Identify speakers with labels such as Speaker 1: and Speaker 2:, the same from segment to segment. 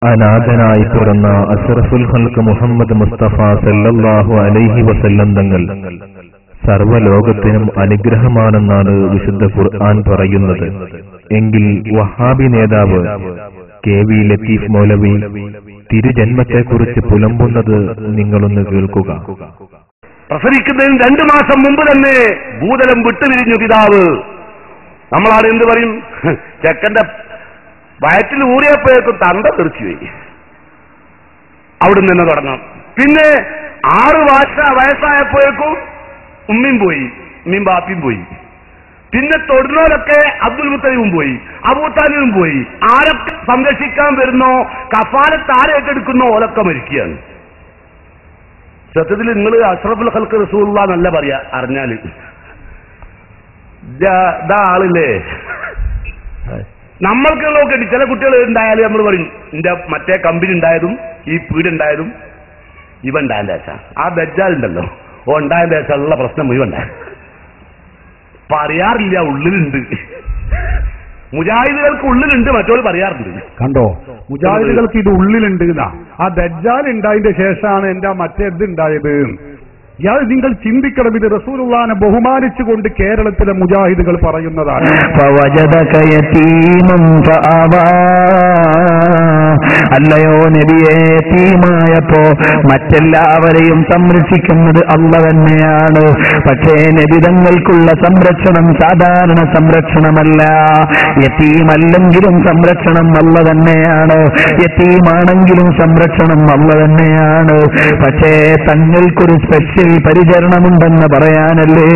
Speaker 1: അനാഥനായി പിറന്ന അഷ്റഫുൽ ഖൽഖ് മുഹമ്മദ് മുസ്തഫ സല്ലല്ലാഹു അലൈഹി വസല്ലം തങ്ങൾ സർവ്വലോകത്തിനും അനുഗ്രഹമാണെന്നാണ് വിശുദ്ധ ഖുർആൻ പറയുന്നത്. എങ്കിൽ വഹാബി നേതാവ് കെ.വി. ലത്തീഫ് മൗലവി തിരുജന്മത്തെക്കുറിച്ച് പുലമ്പുന്നത് നിങ്ങളൊന്ന് കേൾക്കുക.
Speaker 2: പ്രസവിക്കുന്നതിന് 2 മാസം മുമ്പ് തന്നെ ഭൂതലം വിട്ടുപിരിഞ്ഞു പിതാവ്. നമ്മളാണ് എന്ത് പറയും, ചെക്കന്റെ വയറ്റിൽ ഊറിയപ്പോഴേക്കും തണ്ട തെറിച്ചുപോയി. അവിടുന്ന് തന്നെ തുടങ്ങാം. പിന്നെ 6 വയസ്സായപ്പോഴേക്കും ഉമ്മയും പോയി, ഉമ്മയും ബാപ്പിയും പോയി. പിന്നെ തൊടുന്നവരൊക്കെ അബ്ദുൽ മുത്തലിബും പോയി, അബൂതാലിബും പോയി. ആരൊക്കെ സംരക്ഷിക്കാൻ വരുന്നോ, കഫാലത്ത് ആരെ ഏറ്റെടുക്കുന്നോ ഓലൊക്കെ മരിക്കുകയാണ്. സത്യത്തിൽ നിങ്ങൾ അഷ്റഫുൽ ഖൽഖ് റസൂലുള്ളാഹി എന്നല്ല പറയാ, അറിഞ്ഞാല് ആളില്ലേ. നമ്മൾക്ക് നോക്കട്ടെ, ചില കുട്ടികൾ ഉണ്ടായാലും നമ്മൾ പറയും എന്റെ മറ്റേ കമ്പനി ഉണ്ടായതും ഈ പീടുണ്ടായതും ഇവ ഉണ്ടായതിന്റെ ശേഷം ആ ദജ്ജാലുണ്ടല്ലോ ഓ ഉണ്ടായതിന്റെ ശേഷം ഉള്ള പ്രശ്നം മുഴുവൻ ഉണ്ടായ പറയാറില്ല. ഉള്ളിലുണ്ട്, മുജാഹിദുകൾക്ക് ഉള്ളിലുണ്ട്, മറ്റോട് പറയാറുണ്ട്.
Speaker 3: കണ്ടോ, മുജാഹിദുകൾക്ക് ഇത് ഉള്ളിലുണ്ട്. ആ ദജ്ജാൽ ഉണ്ടായതിന്റെ ശേഷമാണ് എന്റെ മറ്റേത് ഉണ്ടായത്. ഇയാൾ നിങ്ങൾ ചിന്തിക്കണം, ഇത് റസൂലുള്ളാഹിനെ ബഹുമാനിച്ചുകൊണ്ട് കേരളത്തിലെ മുജാഹിദുകൾ പറയുന്നതാണ്.
Speaker 4: അല്ലയോ നബിയെ, യതീമായപ്പോ മറ്റെല്ലാവരെയും സംരക്ഷിക്കുന്നത് അള്ള തന്നെയാണ്. പക്ഷേ നബിതങ്ങൾക്കുള്ള സംരക്ഷണം സാധാരണ സംരക്ഷണമല്ല. യതീമല്ലെങ്കിലും സംരക്ഷണം അള്ള തന്നെയാണ്, യതീമാണെങ്കിലും സംരക്ഷണം അള്ള തന്നെയാണ്. പക്ഷേ തങ്ങൾക്കൊരു സ്പെഷ്യൽ പരിചരണമുണ്ടെന്ന് പറയാനല്ലേ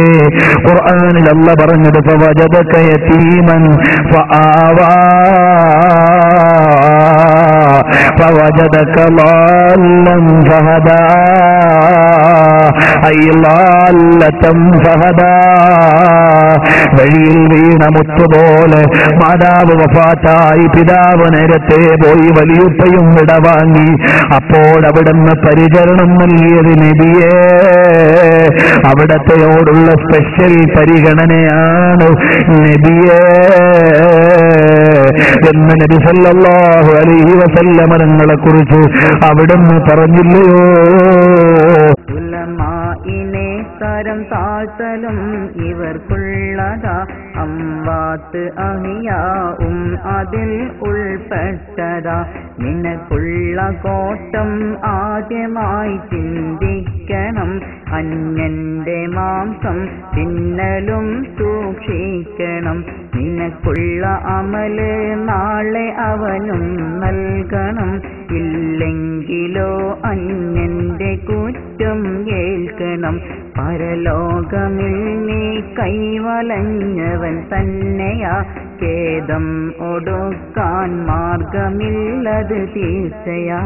Speaker 4: ഖുർആനിൽ അള്ള പറഞ്ഞത്, ഫവജദക യതീമൻ ഫആവാ فوجدك ضالا فهدى أي ضالة فهدى. വഴിയിൽ വീണ മുത്തുപോലെ മാതാവ് വഫാത്തായി, പിതാവ് നേരത്തെ പോയി, വലിയുപ്പയും വിടവാങ്ങി. അപ്പോൾ അവിടുന്ന് പരിചരണം നൽകിയത് നബിയെ, അവിടത്തെയോടുള്ള സ്പെഷ്യൽ പരിഗണനയാണ് നബിയെ എന്ന് നബി സല്ലല്ലാഹു അലൈഹി വസല്ലം തങ്ങളെ കുറിച്ച് അവിടുന്ന് പറഞ്ഞില്ലയോ?
Speaker 5: ഉലമാഇനെ തരം താഴ്ത്തലും ഇവർക്കുള്ളതാ, അംവാത്ത് അഹിയാവും അതിൽ ഉൾപ്പെട്ടതാ. നിനക്കുള്ള കോട്ടം ആദ്യമായി ചിന്തിക്കണം, അന്യന്റെ മാംസം തിന്നലും സൂക്ഷിക്കണം. നിനക്കുള്ള അമല് നാളെ അവനും നൽകണം, ഇല്ലെങ്കിലോ അന്യന്റെ കുറ്റം ഏൽക്കണം. പരലോകമിൽ നീ കൈവലഞ്ഞവൻ തന്നെയാ, ഖേദം ഒടുക്കാൻ മാർഗമില്ലത് തീർച്ചയാ.